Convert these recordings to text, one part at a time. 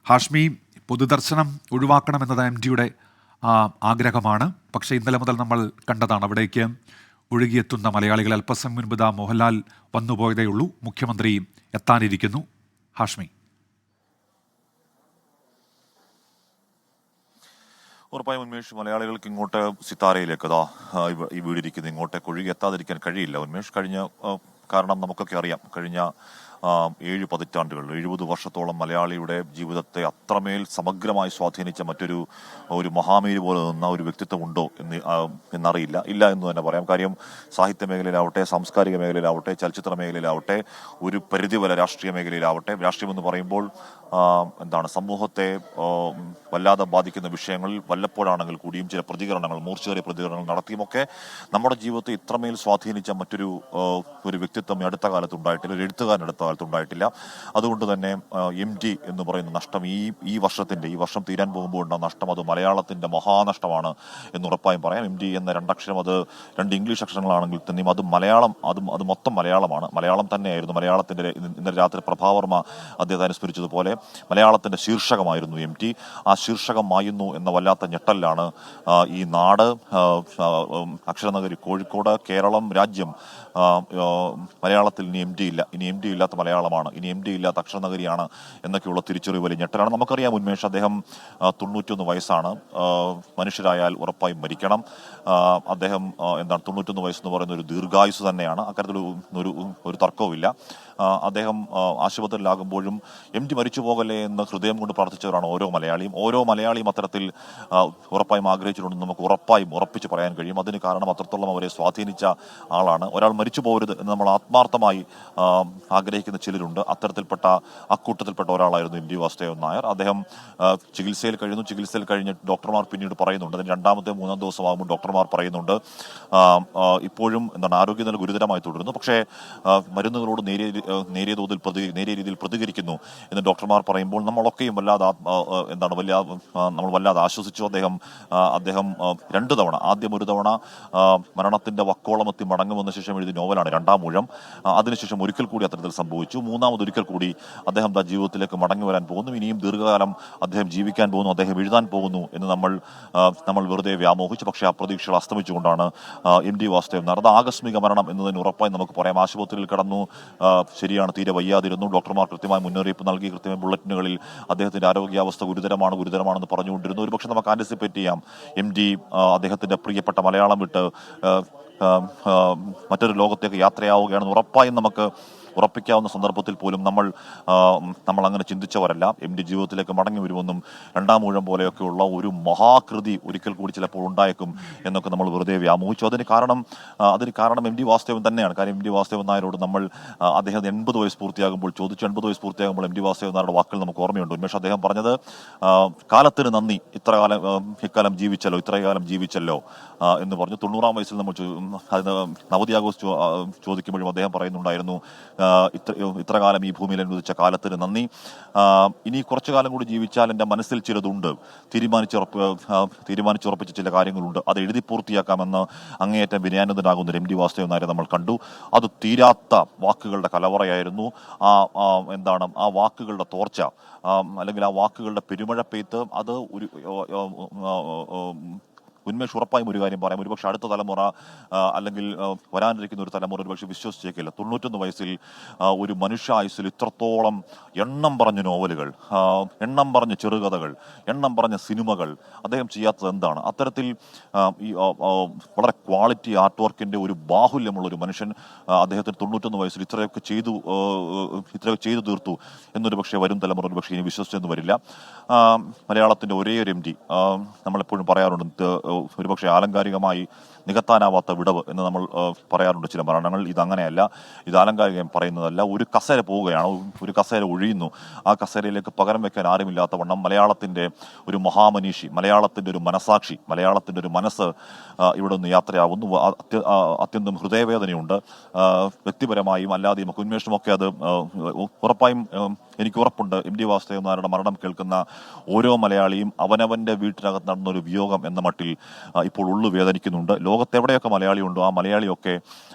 ഹാഷ്മി, പൊതുദർശനം ഒഴിവാക്കണമെന്നത് MDയുടെ ആഗ്രഹമാണ്. പക്ഷേ ഇന്നലെ മുതൽ നമ്മൾ കണ്ടതാണ് അവിടേക്ക് ഒഴുകിയെത്തുന്ന മലയാളികൾ. അല്പസമയം മുൻപ് മോഹൻലാൽ വന്നുപോയതേ ഉള്ളൂ. മുഖ്യമന്ത്രി എത്താനിരിക്കുന്നു. ഹാഷ്മി, ഉറപ്പായും ഉന്മേഷ്, മലയാളികൾക്ക് ഇങ്ങോട്ട് സിത്താരയിലേക്ക് ഈ വീടിരിക്കുന്നത് ഇങ്ങോട്ടേക്ക് ഒഴുകി എത്താതിരിക്കാൻ കഴിയില്ല ഉന്മേഷ്. കാരണം നമുക്കൊക്കെ അറിയാം, കഴിഞ്ഞ 7 പതിറ്റാണ്ടുകൾ 70 വർഷത്തോളം മലയാളിയുടെ ജീവിതത്തെ അത്രമേൽ സമഗ്രമായി സ്വാധീനിച്ച ഒരു മഹാമേരി പോലെ നിന്ന ഒരു വ്യക്തിത്വം ഉണ്ടോ എന്നറിയില്ല. ഇല്ല എന്ന് തന്നെ പറയാം. കാര്യം സാഹിത്യ മേഖലയിലാവട്ടെ, സാംസ്കാരിക മേഖലയിലാവട്ടെ, ചലച്ചിത്ര മേഖലയിലാവട്ടെ, ഒരു പരിധിവരെ രാഷ്ട്രീയ മേഖലയിലാവട്ടെ, രാഷ്ട്രീയം എന്ന് പറയുമ്പോൾ സമൂഹത്തെ വല്ലാതെ ബാധിക്കുന്ന വിഷയങ്ങളിൽ വല്ലപ്പോഴാണെങ്കിൽ കൂടിയും ചില പ്രതികരണങ്ങൾ, മൂർച്ചയേറിയ പ്രതികരണങ്ങൾ നടത്തിയുമൊക്കെ നമ്മുടെ ജീവിതത്തെ ഇത്രമേൽ സ്വാധീനിച്ച ഒരു വ്യക്തിത്വം അടുത്ത കാലത്ത് ഉണ്ടായിട്ടില്ല, ഒരു എഴുത്തുകാരൻ അടുത്ത കാലത്ത് ഉണ്ടായിട്ടില്ല. അതുകൊണ്ട് തന്നെ MD എന്ന് പറയുന്ന നഷ്ടം ഈ വർഷം തീരാൻ പോകുമ്പോൾ ഉണ്ടാകുന്ന നഷ്ടം അത് മലയാളത്തിന്റെ മഹാനഷ്ടമാണ് എന്ന് ഉറപ്പായും പറയാം. MD എന്ന രണ്ടക്ഷരം, അത് 2 ഇംഗ്ലീഷ് അക്ഷരങ്ങളാണെങ്കിൽ തന്നെയും അത് മലയാളം, അത് മൊത്തം മലയാളമാണ്. മലയാളം തന്നെയായിരുന്നു മലയാളത്തിന്റെ. ഇന്നലെ രാത്രി പ്രഭാവർമ്മ അദ്ദേഹത്തെ അനുസ്മരിച്ചതുപോലെ മലയാളത്തിന്റെ ശീർഷകമായിരുന്നു MD. ആ ശീർഷകം മായുന്നു എന്ന വല്ലാത്ത ഞെട്ടലാണ് ഈ നാട്, അക്ഷരനഗരി കോഴിക്കോട്, കേരളം, രാജ്യം. മലയാളത്തിൽ ഇനി MD ഇല്ല, ഇനി MD ഇല്ലാത്ത മലയാളമാണ്, ഇനി MD ഇല്ലാത്ത അക്ഷരനഗരിയാണ് എന്നൊക്കെയുള്ള തിരിച്ചറിവ് വലിയ ഞെട്ടലാണ്. നമുക്കറിയാം ഉന്മേഷ്, അദ്ദേഹം 91 വയസ്സാണ്. മനുഷ്യരായാൽ ഉറപ്പായും മരിക്കണം. അദ്ദേഹം 91 വയസ്സെന്ന് പറയുന്ന ഒരു ദീർഘായുസ് തന്നെയാണ്. അക്കാര്യത്തിൽ ഒരു തർക്കവുമില്ല. അദ്ദേഹം ആശുപത്രിയിലാകുമ്പോഴും MD മരിച്ചു പോകല്ലേ എന്ന് ഹൃദയം കൊണ്ട് പ്രാർത്ഥിച്ചവരാണ് ഓരോ മലയാളിയും അത്തരത്തിൽ ഉറപ്പായും ആഗ്രഹിച്ചിട്ടുണ്ടെന്ന് നമുക്ക് ഉറപ്പിച്ച് പറയാൻ കഴിയും. അതിന് കാരണം അത്രത്തോളം അവരെ സ്വാധീനിച്ച ആളാണ്. ഒരാൾ മരിച്ചു പോകരുത് എന്ന് നമ്മൾ ആത്മാർത്ഥമായി ആഗ്രഹിക്കുന്ന ചിലരുണ്ട്. അക്കൂട്ടത്തിൽപ്പെട്ട ഒരാളായിരുന്നു MD വാസുദേവൻ നായർ. അദ്ദേഹം ചികിത്സയിൽ കഴിഞ്ഞ് ഡോക്ടർമാർ പിന്നീട് പറയുന്നുണ്ട്, അതിന് 2-ാമത്തെ 3-ാം ദിവസമാകുമ്പോൾ ഡോക്ടർമാർ പറയുന്നുണ്ട് ഇപ്പോഴും ആരോഗ്യനില ഗുരുതരമായി തുടരുന്നു, പക്ഷേ മരുന്നുകളോട് നേരിയ രീതിയിൽ പ്രതികരിക്കുന്നു എന്ന് ഡോക്ടർമാർ പറയുമ്പോൾ നമ്മളൊക്കെയും നമ്മൾ വല്ലാതെ ആശ്വസിച്ചു. അദ്ദേഹം 2 തവണ, ആദ്യം ഒരു തവണ മരണത്തിന്റെ വക്കോളമെത്തി മടങ്ങുമെന്ന ശേഷം എഴുതിയ നോവലാണ് 2-ാം ഊഴം. അതിനുശേഷം ഒരിക്കൽ കൂടി അത്തരത്തിൽ സംഭവിച്ചു. 3-ാമതൊരിക്കൽ കൂടി അദ്ദേഹം ജീവിതത്തിലേക്ക് മടങ്ങി വരാൻ പോകുന്നു. ഇനിയും ദീർഘകാലം അദ്ദേഹം ജീവിക്കാൻ പോകുന്നു, അദ്ദേഹം എഴുതാൻ പോകുന്നു എന്ന് നമ്മൾ വെറുതെ വ്യാമോഹിച്ചു. പക്ഷേ ആ പ്രതീക്ഷകൾ അസ്തമിച്ചുകൊണ്ടാണ് MD വാസുദേവൻ നായർ. അത് ആകസ്മിക മരണം എന്നതിന് ഉറപ്പായി നമുക്ക് പറയാം. ആശുപത്രിയിൽ കടന്നു, ശരിയാണ്, തീരെ വയ്യാതിരുന്നു. ഡോക്ടർമാർ കൃത്യമായ മുന്നറിയിപ്പ് നൽകി, കൃത്യമായ ബുള്ളറ്റിനുകളിൽ അദ്ദേഹത്തിന്റെ ആരോഗ്യാവസ്ഥ ഗുരുതരമാണെന്ന് പറഞ്ഞുകൊണ്ടിരുന്നു. ഒരുപക്ഷെ നമുക്ക് ആന്റിസിപ്പേറ്റ് ചെയ്യാം MD അദ്ദേഹത്തിന്റെ പ്രിയപ്പെട്ട മലയാളം വിട്ട് മറ്റൊരു ലോകത്തേക്ക് യാത്രയാവുകയാണെന്ന് ഉറപ്പായും നമുക്ക് ഉറപ്പിക്കാവുന്ന സന്ദർഭത്തിൽ പോലും നമ്മൾ അങ്ങനെ ചിന്തിച്ചവരല്ല. MD ജീവിതത്തിലേക്ക് മടങ്ങി വരുമെന്നും 2-ാം ഊഴം പോലെയൊക്കെയുള്ള ഒരു മഹാകൃതി ഒരിക്കൽ കൂടി ചിലപ്പോൾ ഉണ്ടായേക്കും എന്നൊക്കെ നമ്മൾ വെറുതെ വ്യാമോഹിച്ചു. അതിന് കാരണം MD വാസുദേവൻ തന്നെയാണ്. കാര്യം MD വാസുദേവൻ നായരോട് നമ്മൾ അദ്ദേഹം 80 വയസ്സ് പൂർത്തിയാകുമ്പോൾ ചോദിച്ചു. 80 വയസ്സ് പൂർത്തിയാകുമ്പോൾ MD വാസുദേവൻ നായരുടെ വാക്കുകൾ നമുക്ക് ഓർമ്മയുണ്ട് ഉന്മേഷ്. അദ്ദേഹം പറഞ്ഞത്, കാലത്തിന് നന്ദി, ഇക്കാലം ജീവിച്ചല്ലോ എന്ന് പറഞ്ഞു. 90-ാം വയസ്സിൽ നമ്മൾ നവതി ചോദിക്കുമ്പോഴും അദ്ദേഹം പറയുന്നുണ്ടായിരുന്നു, ഇത്ര കാലം ഈ ഭൂമിയിൽ അനുവദിച്ച കാലത്തിന് നന്ദി. ഇനി കുറച്ചു കാലം കൂടി ജീവിച്ചാൽ എൻ്റെ മനസ്സിൽ ചിലതുണ്ട്, തീരുമാനിച്ചുറപ്പിച്ച ചില കാര്യങ്ങളുണ്ട്, അത് എഴുതി പൂർത്തിയാക്കാമെന്ന് അങ്ങേയറ്റം വിനയാനന്ദനാകുന്ന MD വാസുദേവൻ നായരെ നമ്മൾ കണ്ടു. അത് തീരാത്ത വാക്കുകളുടെ കലവറയായിരുന്നു. ആ വാക്കുകളുടെ തോർച്ച, അല്ലെങ്കിൽ ആ വാക്കുകളുടെ പെരുമഴ പെയ്ത്ത്, അത് ഉന്മേഷ് ഉറപ്പായും ഒരു കാര്യം പറയാം. ഒരുപക്ഷെ അടുത്ത തലമുറ, അല്ലെങ്കിൽ വരാനിരിക്കുന്ന ഒരു തലമുറ ഒരുപക്ഷെ വിശ്വസിച്ചേക്കില്ല. 91 വയസ്സിൽ ഒരു മനുഷ്യ ആയുസ്സിൽ ഇത്രത്തോളം എണ്ണം പറഞ്ഞ നോവലുകൾ, എണ്ണം പറഞ്ഞ ചെറുകഥകൾ, എണ്ണം പറഞ്ഞ സിനിമകൾ അദ്ദേഹം ചെയ്യാത്തത് എന്താണ്? അത്തരത്തിൽ ഈ വളരെ ക്വാളിറ്റി ആർട്ട് വർക്കിന്റെ ഒരു ബാഹുല്യമുള്ള ഒരു മനുഷ്യൻ അദ്ദേഹത്തിന് 91 വയസ്സിൽ ഇത്രയൊക്കെ ചെയ്തു തീർത്തു എന്നൊരു പക്ഷേ വരും തലമുറ ഒരുപക്ഷെ ഇനി വിശ്വസിച്ചെന്ന് വരില്ല. മലയാളത്തിന്റെ ഒരേ ഒരു MD, നമ്മളെപ്പോഴും പറയാറുണ്ട്, ഒരുപക്ഷെ ആലങ്കാരികമായി നികത്താനാവാത്ത വിടവ് എന്ന് നമ്മൾ പറയാറുണ്ട് ചില മരണങ്ങൾ. ഇതങ്ങനെയല്ല, ഇത് ആലങ്കാരികം പറയുന്നതല്ല. ഒരു കസേര പോവുകയാണ്, ഒരു കസേര ഒഴിയുന്നു. ആ കസേരയിലേക്ക് പകരം വെക്കാൻ ആരുമില്ലാത്ത വണ്ണം മലയാളത്തിന്റെ ഒരു മഹാമനീഷി, മലയാളത്തിന്റെ ഒരു മനസാക്ഷി, മലയാളത്തിന്റെ ഒരു മനസ്സ് ഇവിടെ നിന്ന് യാത്രയാവുന്നു. അത്യന്തം ഹൃദയവേദനയുണ്ട്, വ്യക്തിപരമായും അല്ലാതെയും ഒക്കെ. ഉന്മേഷമൊക്കെ അത് ഉറപ്പായും എനിക്ക് ഉറപ്പുണ്ട്, MD വാസുദേവൻ നായരുടെ മരണം കേൾക്കുന്ന ഓരോ മലയാളിയും അവനവന്റെ വീട്ടിനകത്ത് നടന്നൊരു വിയോഗം എന്ന മട്ടിൽ ഇപ്പോൾ ഉള്ളു വേദനിക്കുന്നുണ്ട്. ലോകത്തെവിടെയൊക്കെ മലയാളിയുണ്ടോ ആ മലയാളിയൊക്കെ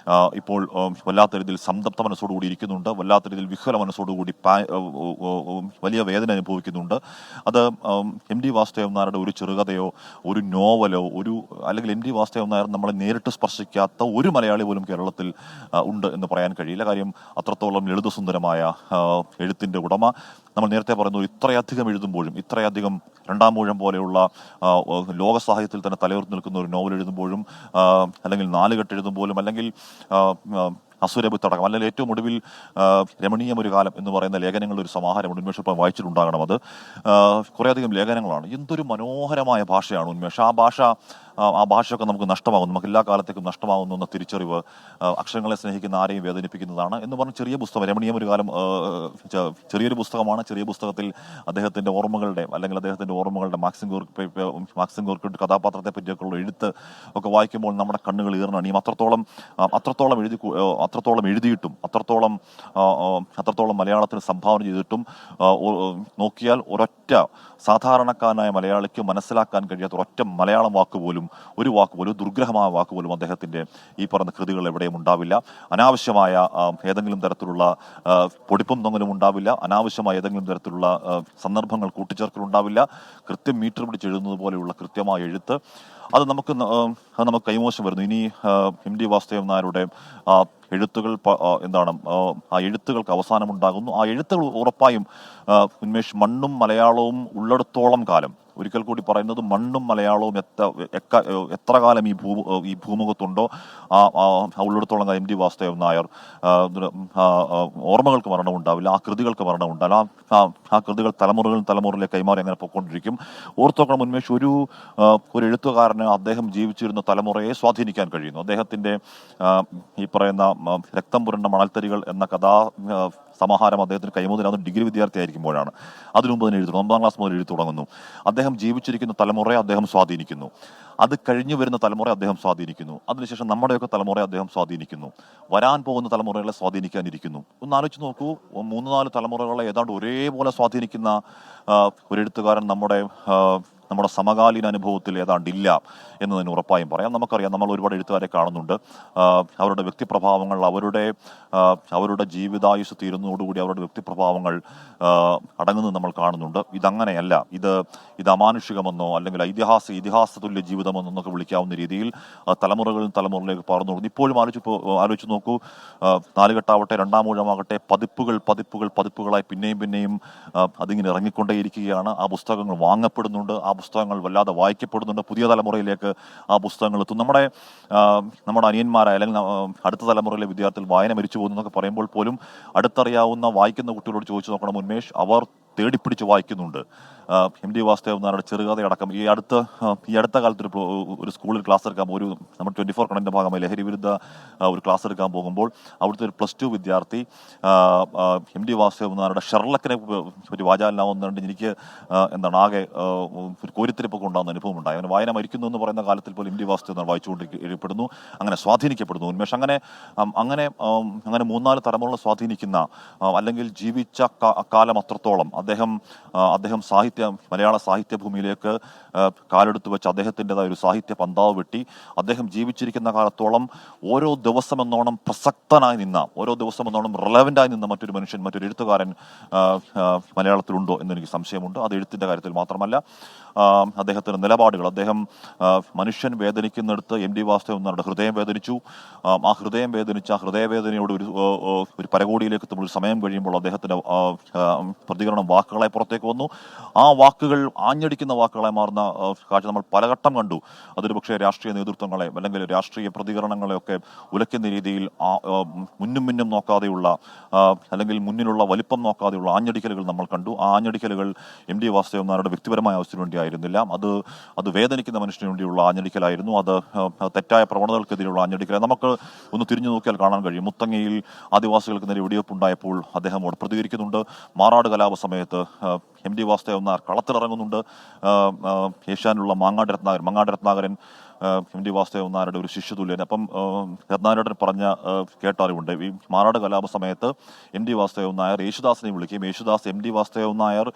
ഇപ്പോൾ വല്ലാത്ത രീതിയിൽ സംതപ്ത മനസ്സോടുകൂടി ഇരിക്കുന്നുണ്ട്, വല്ലാത്ത രീതിയിൽ വിഹ്വല മനസ്സോടുകൂടി വലിയ വേദന അനുഭവിക്കുന്നുണ്ട്. അത് എം ടി വാസുദേവൻ നായരുടെ ഒരു ചെറുകഥയോ ഒരു നോവലോ അല്ലെങ്കിൽ എം ടി വാസുദേവൻ നായർ നമ്മളെ നേരിട്ട് സ്പർശിക്കാത്ത ഒരു മലയാളി പോലും കേരളത്തിൽ ഉണ്ട് എന്ന് പറയാൻ കഴിയില്ല. കാര്യം അത്രത്തോളം ലളിതസുന്ദരമായ എഴുത്തിൻ്റെ ഉടമ. നമ്മൾ നേരത്തെ പറയുന്നു, ഇത്രയധികം എഴുതുമ്പോഴും, ഇത്രയധികം രണ്ടാം മൂഴം പോലെയുള്ള ലോക സാഹിത്യത്തിൽ തന്നെ തലയുയർത്തി നിൽക്കുന്ന ഒരു നോവൽ എഴുതുമ്പോഴും, അല്ലെങ്കിൽ നാലുകെട്ട് എഴുതുമ്പോഴും, അല്ലെങ്കിൽ അസുരബുത്തടക്കം, അല്ലെങ്കിൽ ഏറ്റവും ഒടുവിൽ രമണീയം ഒരു കാലം എന്ന് പറയുന്ന ലേഖനങ്ങളുടെ ഒരു സമാഹാരം ഉന്മേഷം ഇപ്പം വായിച്ചിട്ടുണ്ടാകണം. അത് കുറേയധികം ലേഖനങ്ങളാണ്. എന്തൊരു മനോഹരമായ ഭാഷയാണ് ഉന്മേഷം. ആ ഭാഷയൊക്കെ നമുക്ക് നഷ്ടമാകുന്നു, നമുക്ക് എല്ലാ കാലത്തേക്കും നഷ്ടമാകുന്നു എന്ന തിരിച്ചറിവ് അക്ഷരങ്ങളെ സ്നേഹിക്കുന്ന ആരെയും വേദനിപ്പിക്കുന്നതാണ്. എന്ന് പറഞ്ഞ ചെറിയ പുസ്തകം, രമണീയം ഒരു കാലം ചെറിയൊരു പുസ്തകമാണ്. ചെറിയ പുസ്തകത്തിൽ അദ്ദേഹത്തിൻ്റെ ഓർമ്മകളുടെ മാക്സിം ഗോർക്കി കഥാപാത്രത്തെ പറ്റിയൊക്കെയുള്ള എഴുത്ത് ഒക്കെ വായിക്കുമ്പോൾ നമ്മുടെ കണ്ണുകൾ ഈർന്നണിയും. അത്രത്തോളം എഴുതിയിട്ടും അത്രത്തോളം മലയാളത്തിന് സംഭാവന ചെയ്തിട്ടും നോക്കിയാൽ ഒരൊറ്റ സാധാരണക്കാരനായ മലയാളിക്ക് മനസ്സിലാക്കാൻ കഴിയാത്ത ഒരൊറ്റ മലയാളം വാക്കുപോലും, ഒരു ദുർഗ്രഹമായ വാക്കുപോലും അദ്ദേഹത്തിൻ്റെ ഈ പറഞ്ഞ കൃതികൾ എവിടെയും ഉണ്ടാവില്ല. അനാവശ്യമായ ഏതെങ്കിലും തരത്തിലുള്ള പൊടിപ്പും തൊങ്ങലും ഉണ്ടാവില്ല. അനാവശ്യമായ ഏതെങ്കിലും തരത്തിലുള്ള സന്ദർഭങ്ങൾ കൂട്ടിച്ചേർക്കലുണ്ടാവില്ല. കൃത്യം മീറ്റർ പിടിച്ച് എഴുതുന്നത് പോലെയുള്ള കൃത്യമായ എഴുത്ത് അത് നമുക്ക് കൈമോശം വരുന്നു. ഇനി എം ടി വാസുദേവൻ നായരുടെ എഴുത്തുകൾ ആ എഴുത്തുകൾക്ക് അവസാനമുണ്ടാകുന്നു. ആ എഴുത്തുകൾ ഉറപ്പായും ഉന്മേഷ് മണ്ണും മലയാളവും ഉള്ളിടത്തോളം കാലം, ഒരിക്കൽ കൂടി പറയുന്നത്, മണ്ണും മലയാളവും എത്ര കാലം ഈ ഭൂമുഖത്തുണ്ടോ ആ ഉള്ളിടത്തോളം കാലം എം ടി വാസുദേവൻ നായർ ഓർമ്മകൾക്ക് മരണം ഉണ്ടാവില്ല, ആ കൃതികൾക്ക് മരണം ഉണ്ടാവില്ല. ആ കൃതികൾ തലമുറയിലേക്ക് കൈമാറി അങ്ങനെ പൊയ്ക്കൊണ്ടിരിക്കും. ഓർത്തോക്കണം ഉന്മേഷ്, ഒരു എഴുത്തുകാരന് അദ്ദേഹം ജീവിച്ചിരുന്ന തലമുറയെ സ്വാധീനിക്കാൻ കഴിയുന്നു. അദ്ദേഹത്തിൻ്റെ ഈ പറയുന്ന രക്തം പുരണ്ട മണൽത്തരികൾ എന്ന സമാഹാരം അദ്ദേഹത്തിന് കൈമുതലാകുന്ന ഡിഗ്രി വിദ്യാർത്ഥി ആയിരിക്കുമ്പോഴാണ്. അതിനു മുമ്പ് തന്നെ എഴുതുന്നു, 9ാം ക്ലാസ് മുതൽ എഴുതി തുടങ്ങുന്നു. അദ്ദേഹം ജീവിച്ചിരിക്കുന്ന തലമുറയെ അദ്ദേഹം സ്വാധീനിക്കുന്നു. അത് കഴിഞ്ഞു വരുന്ന തലമുറയെ അദ്ദേഹം സ്വാധീനിക്കുന്നു. അതിനുശേഷം നമ്മുടെയൊക്കെ തലമുറയെ അദ്ദേഹം സ്വാധീനിക്കുന്നു. വരാൻ പോകുന്ന തലമുറകളെ സ്വാധീനിക്കാനിരിക്കുന്നു. ഒന്ന് ആലോചിച്ച് നോക്കൂ, 3-4 തലമുറകളെ ഏതാണ്ട് ഒരേപോലെ സ്വാധീനിക്കുന്ന ഒരു എഴുത്തുകാരൻ നമ്മുടെ സമകാലീന അനുഭവത്തിൽ ഏതാണ്ടില്ല എന്ന് തന്നെ ഉറപ്പായും പറയാം. നമുക്കറിയാം, നമ്മൾ ഒരുപാട് എഴുത്തുകാരെ കാണുന്നുണ്ട്. അവരുടെ വ്യക്തിപ്രഭാവങ്ങൾ, അവരുടെ ജീവിതായുസ് തീരുന്നതോടുകൂടി അവരുടെ വ്യക്തിപ്രഭാവങ്ങൾ അടങ്ങുന്നത് നമ്മൾ കാണുന്നുണ്ട്. ഇതങ്ങനെയല്ല. ഇത് അമാനുഷികമെന്നോ അല്ലെങ്കിൽ ഇതിഹാസ തുല്യ ജീവിതമെന്നോ എന്നൊക്കെ വിളിക്കാവുന്ന രീതിയിൽ തലമുറകളിലേക്ക് പറന്നു കൊടുക്കുന്നു. ഇപ്പോഴും ആലോചിച്ച് നോക്കൂ, നാലുകെട്ടാവട്ടെ, രണ്ടാം മൂഴമാകട്ടെ, പതിപ്പുകളായി പിന്നെയും അതിങ്ങനെ ഇറങ്ങിക്കൊണ്ടേയിരിക്കുകയാണ്. ആ പുസ്തകങ്ങൾ വാങ്ങപ്പെടുന്നുണ്ട്, ആ പുസ്തകങ്ങൾ വല്ലാതെ വായിക്കപ്പെടുന്നുണ്ട്. പുതിയ തലമുറയിലേക്ക് ആ പുസ്തകങ്ങൾ എത്തും. നമ്മുടെ അനിയന്മാരായ അല്ലെങ്കിൽ അടുത്ത തലമുറയിലെ വിദ്യാർത്ഥികൾ വായന മരിച്ചു പോകുന്നു എന്നൊക്കെ പറയുമ്പോൾ പോലും അടുത്തറിയാവുന്ന വായിക്കുന്ന കുട്ടികളോട് ചോദിച്ചു നോക്കണം ഉന്മേഷ്, അവർ തേടിപ്പിടിച്ച് വായിക്കുന്നുണ്ട്. എം ടി വാസുദേവൻ നായരുടെ ചെറുകഥയടക്കം ഈ അടുത്ത കാലത്ത് ഒരു സ്കൂളിൽ ക്ലാസ് എടുക്കാൻ നമ്മുടെ 24 കണൻ്റെ ഭാഗമായി ലഹരി വിരുദ്ധ ഒരു ക്ലാസ് എടുക്കാൻ പോകുമ്പോൾ അവിടുത്തെ ഒരു +2 വിദ്യാർത്ഥി എം ടി വാസുദേവൻ നായരുടെ ഷെർലക്കിനെ ഒരു വാചാലനാവുന്നുണ്ട്. എനിക്ക് ആകെ ഒരു കോരിത്തിരിപ്പൊക്കെ ഉണ്ടാകുന്ന അനുഭവം ഉണ്ടായി. അവന് വായന മരിക്കുന്നു എന്ന് പറയുന്ന കാലത്തിൽ പോലും എം ടി വാസുദേവൻ നായർ വായിച്ചുകൊണ്ടിരിക്കപ്പെടുന്നു, അങ്ങനെ സ്വാധീനിക്കപ്പെടുന്നു. ഉന്മേഷ് അങ്ങനെ 3-4 തലമുറകളെ സ്വാധീനിക്കുന്ന അല്ലെങ്കിൽ ജീവിച്ച കാലം അത്രത്തോളം അദ്ദേഹം മലയാള സാഹിത്യ ഭൂമിയിലേക്ക് കാലെടുത്ത് വെച്ച് അദ്ദേഹത്തിൻ്റെതായ ഒരു സാഹിത്യ പന്താവ് വെട്ടി അദ്ദേഹം ജീവിച്ചിരിക്കുന്ന കാലത്തോളം ഓരോ ദിവസമെന്നോണം പ്രസക്തനായി നിന്ന, ഓരോ ദിവസമെന്നോണം റെലവൻ്റായി നിന്ന മറ്റൊരു എഴുത്തുകാരൻ മലയാളത്തിലുണ്ടോ എന്നെനിക്ക് സംശയമുണ്ട്. അത് എഴുത്തിൻ്റെ കാര്യത്തിൽ മാത്രമല്ല, അദ്ദേഹത്തിൻ്റെ നിലപാടുകൾ, അദ്ദേഹം മനുഷ്യൻ വേദനിക്കുന്നിടത്ത് എം ടി വാസുദേവൻ നായരുടെ ഹൃദയം വേദനിച്ചു. ആ ഹൃദയവേദനയോട് ഒരു പരകോടിയിലേക്ക് എത്തുമ്പോൾ ഒരു സമയം കഴിയുമ്പോൾ അദ്ദേഹത്തിൻ്റെ പ്രതികരണം വാക്കുകളായി പുറത്തേക്ക് വന്നു. ആ വാക്കുകൾ ആഞ്ഞടിക്കുന്ന വാക്കുകളായി മാറുന്ന കാഴ്ച നമ്മൾ പലഘട്ടം കണ്ടു. അതൊരു പക്ഷേ രാഷ്ട്രീയ നേതൃത്വങ്ങളെ അല്ലെങ്കിൽ രാഷ്ട്രീയ പ്രതികരണങ്ങളെയൊക്കെ ഉലയ്ക്കുന്ന രീതിയിൽ മുന്നും നോക്കാതെയുള്ള അല്ലെങ്കിൽ മുന്നിലുള്ള വലിപ്പം നോക്കാതെയുള്ള ആഞ്ഞടിക്കലുകൾ നമ്മൾ കണ്ടു. ആ ആഞ്ഞടിക്കലുകൾ എം ടി വാസുദേവൻ നായരുടെ വ്യക്തിപരമായ ആവശ്യത്തിന് വേണ്ടി ആയിരുന്നില്ല. അത് വേദനിക്കുന്ന മനുഷ്യന് വേണ്ടിയുള്ള ആഞ്ഞടിക്കലായിരുന്നു. അത് തെറ്റായ പ്രവണതകൾക്കെതിരെയുള്ള ആഞ്ഞടിക്കലായി നമുക്ക് ഒന്ന് തിരിഞ്ഞു നോക്കിയാൽ കാണാൻ കഴിയും. മുത്തങ്ങയിൽ ആദിവാസികൾക്ക് നേരെ വെടിവെപ്പുണ്ടായപ്പോൾ അദ്ദേഹം അവിടെ പ്രതികരിക്കുന്നുണ്ട്. മാറാട് കലാപ സമയത്ത് എം ടി വാസുദേവൻ നായർ കളത്തിലിറങ്ങുന്നുണ്ട്. ഏഷ്യാനിലുള്ള മങ്ങാട് രത്നാകരൻ എം ടി വാസുദേവൻ നായരുടെ ഒരു ശിഷ്യതുല്യൻ. അപ്പം രത്നാകരൻ പറഞ്ഞ കേട്ട അറിവുണ്ട്. ഈ മാറാട് കലാപ സമയത്ത് എം ടി വാസുദേവൻ നായർ യേശുദാസിനെ വിളിക്കുകയും യേശുദാസ് എം ടി വാസുദേവൻ നായർ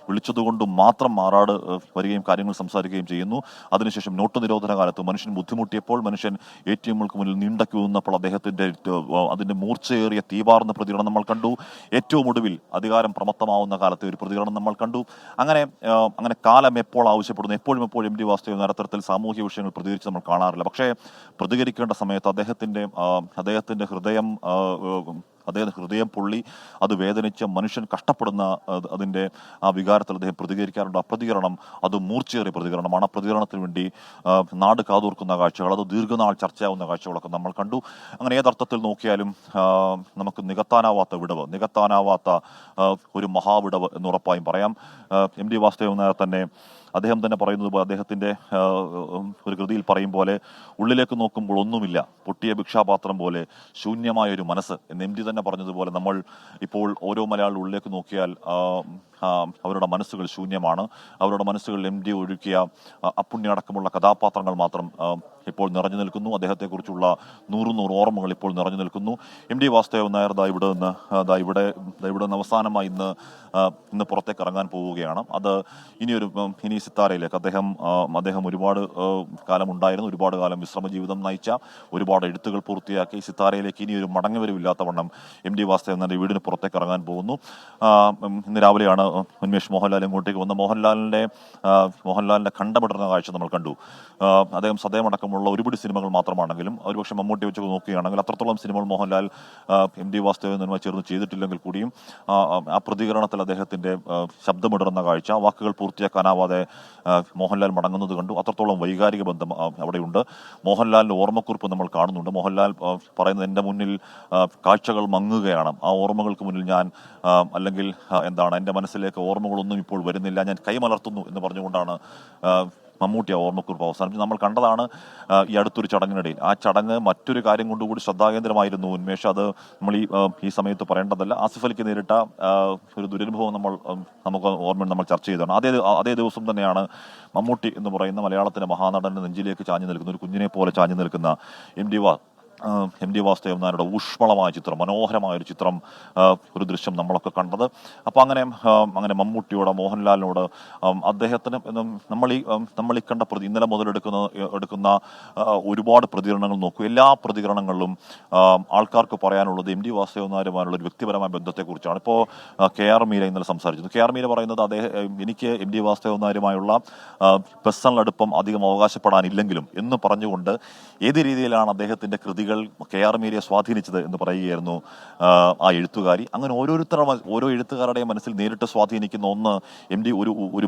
വിളിച്ചതുകൊണ്ട് മാത്രം മാറാട് വരികയും കാര്യങ്ങൾ സംസാരിക്കുകയും ചെയ്യുന്നു. അതിനുശേഷം നോട്ട് നിരോധന കാലത്ത് മനുഷ്യൻ ബുദ്ധിമുട്ടിയപ്പോൾ, മനുഷ്യൻ ATMകൾക്ക് മുന്നിൽ നീണ്ട ക്യൂ നിന്നപ്പോൾ അതിന്റെ മൂർച്ചയേറിയ തീവാർന്ന പ്രതികരണം നമ്മൾ കണ്ടു. ഏറ്റവും ഒടുവിൽ അധികാരം പ്രമത്തമാവുന്ന കാലത്തെ ഒരു പ്രതികരണം നമ്മൾ കണ്ടു. അങ്ങനെ കാലം എപ്പോൾ ആവശ്യപ്പെടുന്നു, എപ്പോഴും എം ടി വാസുദേവൻ നായർ തരത്തിൽ സാമൂഹിക വിഷയങ്ങൾ പ്രതികരിച്ച് നമ്മൾ കാണാറില്ല. പക്ഷേ പ്രതികരിക്കേണ്ട സമയത്ത് അദ്ദേഹത്തിന്റെ ഹൃദയം പൊള്ളി, അത് വേദനിച്ച് മനുഷ്യൻ കഷ്ടപ്പെടുന്ന അതിൻ്റെ ആ വികാരത്തിൽ അദ്ദേഹം പ്രതികരിക്കാറുണ്ട്. ആ പ്രതികരണം അത് മൂർച്ചയേറിയ പ്രതികരണമാണ്. ആ പ്രതികരണത്തിന് വേണ്ടി നാട് കാതോർക്കുന്ന കാഴ്ചകൾ, അത് ദീർഘനാൾ ചർച്ചയാവുന്ന കാഴ്ചകളൊക്കെ നമ്മൾ കണ്ടു. അങ്ങനെ ഏതർത്ഥത്തിൽ നോക്കിയാലും നമുക്ക് നികത്താനാവാത്ത ഒരു മഹാവിടവ് എന്നുറപ്പായും പറയാം. എം ടി വാസുദേവൻ നായർ അദ്ദേഹം തന്നെ പറയുന്നത് പോലെ, അദ്ദേഹത്തിൻ്റെ ഒരു കൃതിയിൽ പറയും പോലെ, ഉള്ളിലേക്ക് നോക്കുമ്പോൾ ഒന്നുമില്ല, പൊട്ടിയ ഭിക്ഷാപാത്രം പോലെ ശൂന്യമായൊരു മനസ്സ് എന്ന് എം ടി തന്നെ പറഞ്ഞതുപോലെ, നമ്മൾ ഇപ്പോൾ ഓരോ മലയാളിയുടെ ഉള്ളിലേക്ക് നോക്കിയാൽ അവരുടെ മനസ്സുകൾ ശൂന്യമാണ്. അവരുടെ മനസ്സുകളിൽ എം ടി ഒഴുക്കിയ അപ്പുണ്യടക്കമുള്ള കഥാപാത്രങ്ങൾ മാത്രം ഇപ്പോൾ നിറഞ്ഞു നിൽക്കുന്നു. അദ്ദേഹത്തെക്കുറിച്ചുള്ള നൂറ് ഓർമ്മകൾ ഇപ്പോൾ നിറഞ്ഞു നിൽക്കുന്നു. എം ടി വാസുദേവൻ നായർ ഇവിടെ അവസാനമായി ഇന്ന് പുറത്തേക്ക് ഇറങ്ങാൻ പോവുകയാണ്. അത് ഇനി സിത്താരയിലേക്ക് അദ്ദേഹം ഒരുപാട് കാലം ഉണ്ടായിരുന്നു, ഒരുപാട് കാലം വിശ്രമ ജീവിതം നയിച്ച, ഒരുപാട് എഴുത്തുകൾ പൂർത്തിയാക്കി സിത്താരയിലേക്ക് ഇനി ഒരു മടങ്ങിവരവില്ലാത്തവണ്ണം എം ടി വാസുദേവൻ നായർ വീടിന് പുറത്തേക്ക് ഇറങ്ങാൻ പോകുന്നു. ഇന്ന് രാവിലെയാണ് ഉന്മേഷ് മോഹൻലാൽ ഇങ്ങോട്ടേക്ക് വന്ന മോഹൻലാലിന്റെ കണ്ടമിടുന്ന കാഴ്ച നമ്മൾ കണ്ടു. അദ്ദേഹം സദയമടക്കമുള്ള ഒരുപാട് സിനിമകൾ മാത്രമാണെങ്കിലും, ഒരുപക്ഷെ മമ്മൂട്ടി വെച്ച് നോക്കുകയാണെങ്കിൽ അത്രത്തോളം സിനിമകൾ മോഹൻലാൽ എം ടി വാസുദേവനുമായി ചേർന്ന് ചെയ്തിട്ടില്ലെങ്കിൽ കൂടിയും ആ പ്രതികരണത്തിൽ അദ്ദേഹത്തിന്റെ ശബ്ദമിടറുന്ന കാഴ്ച, വാക്കുകൾ പൂർത്തിയാക്കാനാവാതെ മോഹൻലാൽ മടങ്ങുന്നത് കണ്ടു. അത്രത്തോളം വൈകാരിക ബന്ധം അവിടെയുണ്ട്. മോഹൻലാലിന്റെ ഓർമ്മക്കുറിപ്പ് നമ്മൾ കാണുന്നുണ്ട്. മോഹൻലാൽ പറയുന്നത്, എൻ്റെ മുന്നിൽ കാഴ്ചകൾ മങ്ങുകയാണ്, ആ ഓർമ്മകൾക്ക് മുന്നിൽ ഞാൻ അല്ലെങ്കിൽ എൻ്റെ മനസ്സിലേക്ക് ഓർമ്മകളൊന്നും ഇപ്പോൾ വരുന്നില്ല, ഞാൻ കൈമലർത്തുന്നു എന്ന് പറഞ്ഞുകൊണ്ടാണ് മമ്മൂട്ടി ആ ഓർമ്മക്കുറിപ്പ് അവസാനിപ്പിച്ചു. നമ്മൾ കണ്ടതാണ് ഈ അടുത്തൊരു ചടങ്ങിനിടയിൽ. ആ ചടങ്ങ് മറ്റൊരു കാര്യം കൊണ്ടുകൂടി ശ്രദ്ധാകേന്ദ്രമായിരുന്നു ഉന്മേഷ്. അത് നമ്മൾ ഈ സമയത്ത് പറയേണ്ടതല്ല. ആസിഫ് അലിക്ക് നേരിട്ട ഒരു ദുരനുഭവം നമുക്ക് ഓർമ്മ നമ്മൾ ചർച്ച ചെയ്തതാണ്. അതേ ദിവസം തന്നെയാണ് മമ്മൂട്ടി എന്ന് പറയുന്ന മലയാളത്തിലെ മഹാനടന്റെ നെഞ്ചിലേക്ക് ചാഞ്ഞു നിൽക്കുന്ന, ഒരു കുഞ്ഞിനെ പോലെ ചാഞ്ഞു നിൽക്കുന്ന എം ടി വാസുദേവൻ നായരുടെ ഊഷ്മളമായ ചിത്രം, മനോഹരമായൊരു ചിത്രം, ഒരു ദൃശ്യം നമ്മളൊക്കെ കണ്ടത്. അപ്പോൾ അങ്ങനെ മമ്മൂട്ടിയോട്, മോഹൻലാലിനോട്, അദ്ദേഹത്തിന് നമ്മൾ ഈ കണ്ട ഇന്നലെ മുതൽ എടുക്കുന്ന ഒരുപാട് പ്രതികരണങ്ങൾ നോക്കൂ. എല്ലാ പ്രതികരണങ്ങളിലും ആൾക്കാർക്ക് പറയാനുള്ളത് എം ടി വാസുദേവൻ നായരുമായുള്ള ഒരു വ്യക്തിപരമായ ബന്ധത്തെക്കുറിച്ചാണ്. ഇപ്പോൾ KR മീര ഇന്നലെ സംസാരിച്ചു. KR മീര പറയുന്നത്, എനിക്ക് എം ടി വാസുദേവൻ നായരുമായുള്ള പേഴ്സണൽ അടുപ്പം അധികം അവകാശപ്പെടാനില്ലെങ്കിലും എന്ന് പറഞ്ഞുകൊണ്ട് ഏത് രീതിയിലാണ് അദ്ദേഹത്തിന്റെ കൃതികൾ KR മീരയെ സ്വാധീനിച്ചത് എന്ന് പറയുകയായിരുന്നു ആ എഴുത്തുകാരി. അങ്ങനെ ഓരോ എഴുത്തുകാരുടെയും മനസ്സിൽ നേരിട്ട് സ്വാധീനിക്കുന്ന ഒന്ന് എം ടി ഒരു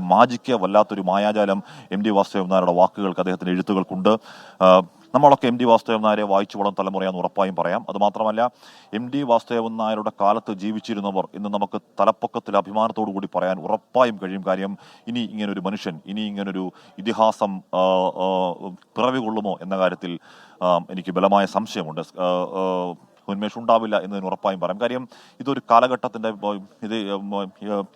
വല്ലാത്തൊരു മായാജാലം എം ടി വാസുദേവൻ നായരുടെ വാക്കുകൾക്ക്, അദ്ദേഹത്തിന്റെ എഴുത്തുകൾക്കുണ്ട്. നമ്മളൊക്കെ എം ടി വാസുദേവൻ നായരെ വായിച്ചു വളർന്ന തലമുറയാണെന്ന് ഉറപ്പായും പറയാം. അതുമാത്രമല്ല, എം ടി വാസുദേവൻ നായരുടെ കാലത്ത് ജീവിച്ചിരുന്നവർ ഇന്ന് നമുക്ക് തലപ്പൊക്കത്തിൽ അഭിമാനത്തോടു കൂടി പറയാൻ ഉറപ്പായും കഴിയും. കാര്യം, ഇനി ഇങ്ങനൊരു മനുഷ്യൻ, ഇനി ഇങ്ങനൊരു ഇതിഹാസം പിറവി കൊള്ളുമോ എന്ന കാര്യത്തിൽ എനിക്ക് ബലമായ സംശയമുണ്ട്. ഉന്മേഷം ഉണ്ടാവില്ല എന്നതിന് ഉറപ്പായും പറയാം. കാര്യം, ഇതൊരു കാലഘട്ടത്തിന്റെ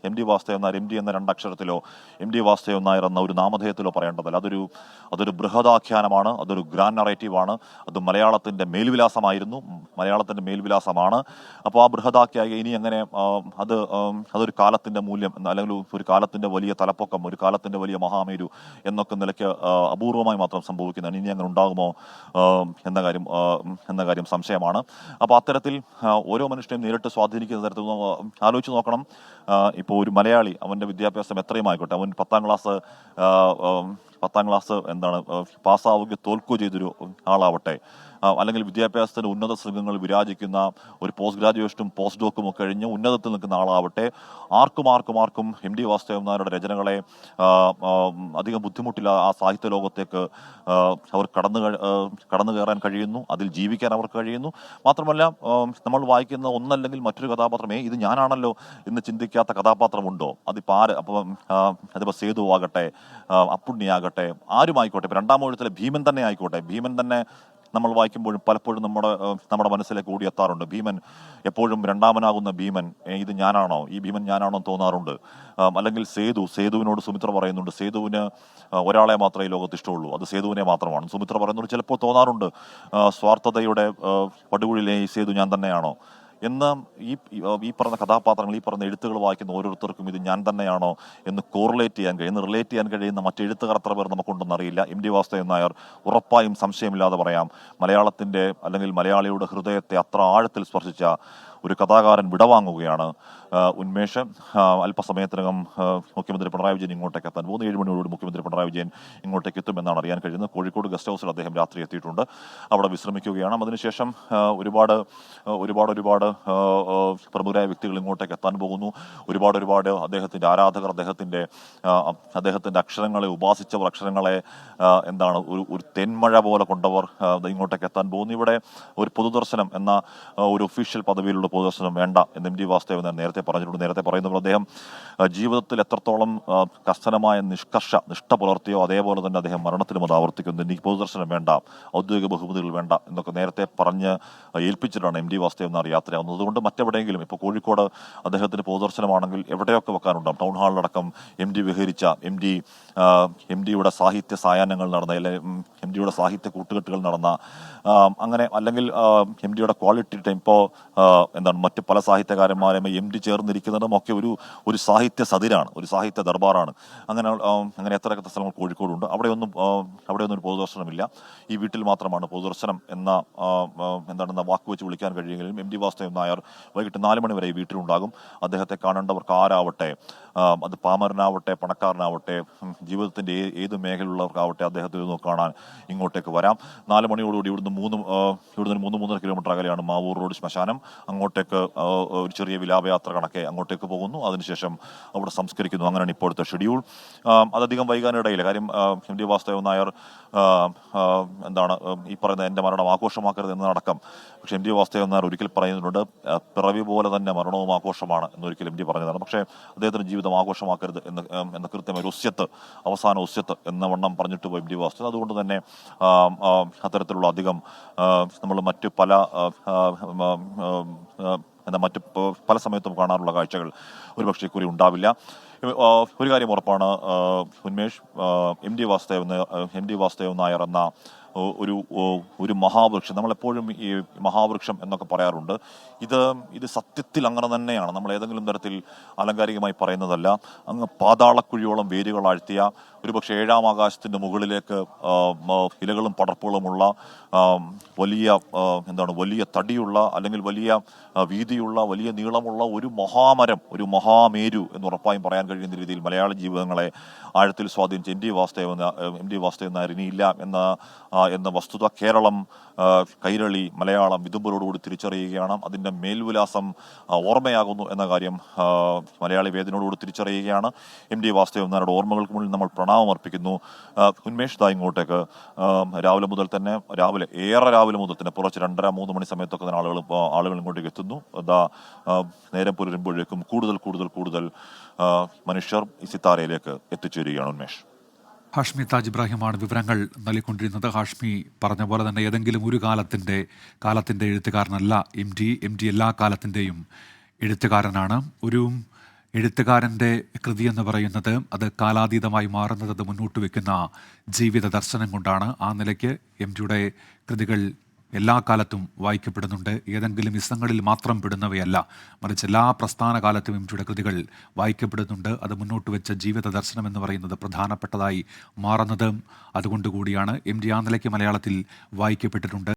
M T Vasudevan Nair, M T എന്ന രണ്ടക്ഷരത്തിലോ എം ടി വാസുദേവൻ നായർ എന്ന ഒരു നാമധേയത്തിലോ പറയേണ്ടതല്ല. അതൊരു ബൃഹദാഖ്യാനമാണ്, അതൊരു ഗ്രാൻഡ് നറേറ്റീവാണ്. അത് മലയാളത്തിന്റെ മേൽവിലാസമാണ്. അപ്പോൾ ആ ബൃഹദാഖ്യായി ഇനി അങ്ങനെ അതൊരു കാലത്തിന്റെ മൂല്യം, അല്ലെങ്കിൽ ഒരു കാലത്തിന്റെ വലിയ തലപ്പൊക്കം, ഒരു കാലത്തിന്റെ വലിയ മഹാമേരു എന്നൊക്കെ നിലയ്ക്ക് അപൂർവമായി മാത്രം സംഭവിക്കുന്നതാണ്. ഇനി അങ്ങനെ ഉണ്ടാകുമോ എന്ന കാര്യം സംശയമാണ്. അപ്പോൾ അത്തരത്തിൽ ഓരോ മനുഷ്യനെയും നേരിട്ട് സ്വാധീനിക്കുന്ന തരത്തിൽ ആലോചിച്ച് നോക്കണം. ഇപ്പോൾ ഒരു മലയാളി, അവൻ്റെ വിദ്യാഭ്യാസം എത്രയും ആയിക്കോട്ടെ, അവൻ 10ാം ക്ലാസ് പാസ്സാവുകയോ തോൽക്കുകയോ ചെയ്തൊരു ആളാവട്ടെ, അല്ലെങ്കിൽ വിദ്യാഭ്യാസത്തിന് ഉന്നത ശൃംഖങ്ങൾ വിരാജിക്കുന്ന ഒരു പോസ്റ്റ് ഗ്രാജുവേഷനും പോസ്റ്റ് ഡോക്കും ഒക്കെ കഴിഞ്ഞ് ഉന്നതത്തിൽ നിൽക്കുന്ന ആളാവട്ടെ, ആർക്കും എം ടി വാസുദേവൻ നായരുടെ രചനകളെ അധികം ബുദ്ധിമുട്ടില്ല ആ സാഹിത്യ ലോകത്തേക്ക് അവർ കടന്നു കയറാൻ കഴിയുന്നു, അതിൽ ജീവിക്കാൻ അവർക്ക് കഴിയുന്നു. മാത്രമല്ല, നമ്മൾ വായിക്കുന്ന ഒന്നല്ലെങ്കിൽ മറ്റൊരു കഥാപാത്രമേ ഇത് ഞാനാണല്ലോ എന്ന് ചിന്തിക്കാത്ത കഥാപാത്രമുണ്ടോ? അതിപ്പോൾ സേതു ആകട്ടെ, അപ്പുണ്ണിയാകട്ടെ, ആരുമായിക്കോട്ടെ, ഇപ്പോൾ 2ാം എഴുത്തിലെ ഭീമൻ തന്നെ ആയിക്കോട്ടെ, ഭീമൻ തന്നെ നമ്മൾ വായിക്കുമ്പോഴും പലപ്പോഴും നമ്മുടെ മനസ്സിലേക്ക് ഓടിയെത്താറുണ്ട്. ഭീമൻ എപ്പോഴും രണ്ടാമനാകുന്ന ഭീമൻ, ഇത് ഞാനാണോ, ഈ ഭീമൻ ഞാനാണോ എന്ന് തോന്നാറുണ്ട്. അല്ലെങ്കിൽ സേതുവിനോട് സുമിത്ര പറയുന്നുണ്ട്, സേതുവിന് ഒരാളെ മാത്രമേ ഈ ലോകത്ത് ഇഷ്ടമുള്ളൂ, അത് സേതുവിനെ മാത്രമാണ്. സുമിത്ര പറയുന്നത് ചിലപ്പോൾ തോന്നാറുണ്ട്, സ്വാർത്ഥതയുടെ പടുകുഴിയിലെ ഈ സേതു ഞാൻ തന്നെയാണോ എന്ന്. ഈ പറഞ്ഞ കഥാപാത്രങ്ങൾ, ഈ പറഞ്ഞ എഴുത്തുകൾ വായിക്കുന്ന ഓരോരുത്തർക്കും ഇത് ഞാൻ തന്നെയാണോ എന്ന് കോറിലേറ്റ് ചെയ്യാൻ കഴിയുന്ന, റിലേറ്റ് ചെയ്യാൻ കഴിയുന്ന മറ്റ് എഴുത്തുകാർ എത്ര പേർ നമുക്കുണ്ടെന്ന് അറിയില്ല. എം.ടി. വാസുദേവൻ നായർ ഉറപ്പായും സംശയമില്ലാതെ പറയാം മലയാളത്തിൻ്റെ അല്ലെങ്കിൽ മലയാളിയുടെ ഹൃദയത്തെ അത്ര ആഴത്തിൽ സ്പർശിച്ച ഒരു കഥാകാരൻ വിടവാങ്ങുകയാണ്. ഉന്മേഷ് അല്പസമയത്തിനകം മുഖ്യമന്ത്രി പിണറായി വിജയൻ ഇങ്ങോട്ടേക്ക് എത്താൻ പോകുന്നു. 7 മണിയോടുകൂടി മുഖ്യമന്ത്രി പിണറായി വിജയൻ ഇങ്ങോട്ടേക്ക് എത്തുമെന്നാണ് അറിയാൻ കഴിയുന്നത്. കോഴിക്കോട് ഗസ്റ്റ് ഹൗസിൽ അദ്ദേഹം രാത്രി എത്തിയിട്ടുണ്ട്, അവിടെ വിശ്രമിക്കുകയാണ്. അതിനുശേഷം ഒരുപാട് പ്രമുഖരായ വ്യക്തികൾ ഇങ്ങോട്ടേക്ക് എത്താൻ പോകുന്നു. ഒരുപാട് അദ്ദേഹത്തിൻ്റെ ആരാധകർ, അദ്ദേഹത്തിൻ്റെ അക്ഷരങ്ങളെ ഉപാസിച്ചവർ, അക്ഷരങ്ങളെ ഒരു തെന്മഴ പോലെ കൊണ്ടവർ ഇങ്ങോട്ടേക്ക് എത്താൻ പോകുന്നു. ഇവിടെ ഒരു പൊതുദർശനം എന്ന ഒരു ഒഫീഷ്യൽ പദവിയിലുള്ള പൊതുദർശനം വേണ്ട എന്ന് എം.ടി. വാസുദേവൻ നേരത്തെ പറഞ്ഞിട്ടുണ്ട്. നേരത്തെ പറയുമ്പോൾ അദ്ദേഹം ജീവിതത്തിൽ എത്രത്തോളം കർശനമായ നിഷ്ഠ പുലർത്തിയോ അതേപോലെ തന്നെ അദ്ദേഹം മരണത്തിലും അത് ആവർത്തിക്കുന്നു. എനിക്ക് പൊതുദർശനം വേണ്ട, ഔദ്യോഗിക ബഹുമതികൾ വേണ്ട എന്നൊക്കെ നേരത്തെ പറഞ്ഞ് ഏൽപ്പിച്ചിട്ടാണ് എം.ടി. വാസുദേവൻ നായർ യാത്രയാവുന്നത്. അതുകൊണ്ട് മറ്റെവിടെയെങ്കിലും ഇപ്പോൾ കോഴിക്കോട് അദ്ദേഹത്തിന് പൊതുദർശനമാണെങ്കിൽ എവിടെയൊക്കെ വെക്കാനുണ്ടാകും. ടൗൺ ഹാളിലടക്കം എം ഡി വിഹരിച്ച, എം ഡിയുടെ സാഹിത്യ സായാഹ്നങ്ങൾ നടന്ന, അല്ലെങ്കിൽ എം ഡിയുടെ സാഹിത്യ കൂട്ടുകെട്ടുകൾ നടന്ന, അങ്ങനെ അല്ലെങ്കിൽ എം ഡിയുടെ ക്വാളിറ്റി ടൈം, ഇപ്പോൾ മറ്റ് പല സാഹിത്യകാരന്മാരും എം ഡി ചേർന്നിരിക്കുന്നതും ഒക്കെ ഒരു സാഹിത്യ സതിരാണ്, ഒരു സാഹിത്യ ദർബാറാണ്. അങ്ങനെ എത്ര സ്ഥലങ്ങൾ കോഴിക്കോടുണ്ട്. അവിടെയൊന്നും ഒരു പൊതുദർശനമില്ല. ഈ വീട്ടിൽ മാത്രമാണ് പൊതുദർശനം എന്ന വാക്ക് വെച്ച് വിളിക്കാൻ കഴിയുമെങ്കിലും എം.ടി. വാസുദേവൻ നായർ വൈകിട്ട് 4 മണി വരെ ഈ വീട്ടിലുണ്ടാകും. അദ്ദേഹത്തെ കാണേണ്ടവർക്ക് ആരാവട്ടെ, അത് പാമരനാവട്ടെ പണക്കാരനാവട്ടെ, ജീവിതത്തിൻ്റെ ഏത് മേഖലയിലുള്ളവർക്കാവട്ടെ അദ്ദേഹത്തെ ഒന്ന് കാണാൻ ഇങ്ങോട്ടേക്ക് വരാം. 4 മണിയോടുകൂടി ഇവിടുന്ന് 3-3.5 കിലോമീറ്റർ അകലെയാണ് മാവൂർ റോഡ് ശ്മശാനം. അങ്ങോട്ടേക്ക് ഒരു ചെറിയ വിലാപയാത്ര കണക്കെ അങ്ങോട്ടേക്ക് പോകുന്നു. അതിനുശേഷം അവിടെ സംസ്കരിക്കുന്നു. അങ്ങനെയാണ് ഇപ്പോഴത്തെ ഷെഡ്യൂൾ. അതധികം വൈകാനിടയില്ല. കാര്യം എം.ടി. വാസുദേവൻ നായർ ഈ പറയുന്ന എൻ്റെ മരണം ആഘോഷമാക്കരുത് എന്നതടക്കം. പക്ഷേ എം.ടി. വാസുദേവൻ നായർ ഒരിക്കൽ പറയുന്നുണ്ട്, പിറവി പോലെ തന്നെ മരണവും ആഘോഷമാണ് എന്നൊരിക്കൽ എം.ടി. പറഞ്ഞതാണ്. പക്ഷേ അദ്ദേഹത്തിന് ജീവിതം ആഘോഷമാക്കരുത് എന്ന കൃത്യമായ ഒരു അവസാന ഒസ്യത്ത് എന്ന വണ്ണം പറഞ്ഞിട്ട് പോയി എം.ടി. വാസുദേവൻ. അതുകൊണ്ട് തന്നെ അത്തരത്തിലുള്ള അധികം നമ്മൾ മറ്റ് പല സമയത്തും കാണാറുള്ള കാഴ്ചകൾ ഒരുപക്ഷെ ഇക്കുറി ഉണ്ടാവില്ല. ഒരു കാര്യം ഉറപ്പാണ്, ഉന്മേഷ്, എം.ടി. വാസുദേവൻ നായർ എന്ന ഒരു മഹാവൃക്ഷം, നമ്മളെപ്പോഴും ഈ മഹാവൃക്ഷം എന്നൊക്കെ പറയാറുണ്ട്. ഇത് സത്യത്തിൽ അങ്ങനെ തന്നെയാണ്. നമ്മൾ ഏതെങ്കിലും തരത്തിൽ ആലങ്കാരികമായി പറയുന്നതല്ല. അങ്ങ് പാതാളക്കുഴിയോളം വേരുകളാഴ്ത്തിയ, ഒരുപക്ഷെ 7-ാം ആകാശത്തിൻ്റെ മുകളിലേക്ക് ഇലകളും പടർപ്പുകളുമുള്ള വലിയ തടിയുള്ള, അല്ലെങ്കിൽ വലിയ വീതിയുള്ള, വലിയ നീളമുള്ള ഒരു മഹാമരം, ഒരു മഹാമേരു എന്ന് ഉറപ്പായും പറയാൻ കഴിയുന്ന രീതിയിൽ മലയാള ജീവിതങ്ങളെ ആഴത്തിൽ സ്വാധീനിച്ച എം.ടി. വാസുദേവൻ നായർ ഇനിയില്ല എന്ന വസ്തുത കേരളം, കൈരളി, മലയാളം വിതുമ്പലോടുകൂടി തിരിച്ചറിയുകയാണ്. അതിൻ്റെ മേൽവിലാസം ഓർമ്മയാകുന്നു എന്ന കാര്യം മലയാളി വേദനയോടുകൂടി തിരിച്ചറിയുകയാണ്. എം.ടി. വാസുദേവൻ നായരുടെ ഓർമ്മകൾക്ക് മുന്നിൽ നമ്മൾ പ്രണാമം അർപ്പിക്കുന്നു. ഉന്മേഷ് ഇങ്ങോട്ടേക്ക് രാവിലെ മുതൽ തന്നെ പുറച്ച് 2:30-3 മണി സമയത്തൊക്കെ തന്നെ ആളുകൾ ഇങ്ങോട്ടേക്ക് എത്തുന്നു. നേരം പുലരുമ്പോഴേക്കും കൂടുതൽ മനുഷ്യർ ഈ സിത്താരയിലേക്ക് എത്തിച്ചേരുകയാണ്. ഉന്മേഷ്. ഹാഷ്മി താജ് ഇബ്രാഹിമാണ് വിവരങ്ങൾ നൽകിക്കൊണ്ടിരുന്നത്. ഹാഷ്മി പറഞ്ഞ പോലെ തന്നെ ഏതെങ്കിലും ഒരു കാലത്തിൻ്റെ എഴുത്തുകാരനല്ല എം ടി എല്ലാ കാലത്തിൻ്റെയും എഴുത്തുകാരനാണ്. ഒരു എഴുത്തുകാരൻ്റെ കൃതി എന്ന് പറയുന്നത് അത് കാലാതീതമായി മാറുന്നത് അത് മുന്നോട്ട് വയ്ക്കുന്ന ജീവിത ദർശനം കൊണ്ടാണ്. ആ നിലയ്ക്ക് എം ടിയുടെ കൃതികൾ എല്ലാ കാലത്തും വായിക്കപ്പെടുന്നുണ്ട്. ഏതെങ്കിലും ഇസങ്ങളിൽ മാത്രം പെടുന്നവയല്ല, മറിച്ച് എല്ലാ പ്രസ്ഥാന കാലത്തും എം ടിയുടെ കൃതികൾ വായിക്കപ്പെടുന്നുണ്ട്. അത് മുന്നോട്ട് വെച്ച ജീവിത ദർശനം എന്ന് പറയുന്നത് പ്രധാനപ്പെട്ടതായി മാറുന്നത് അതുകൊണ്ടുകൂടിയാണ്. എം ടി ആ നിലയ്ക്ക് മലയാളത്തിൽ വായിക്കപ്പെട്ടിട്ടുണ്ട്.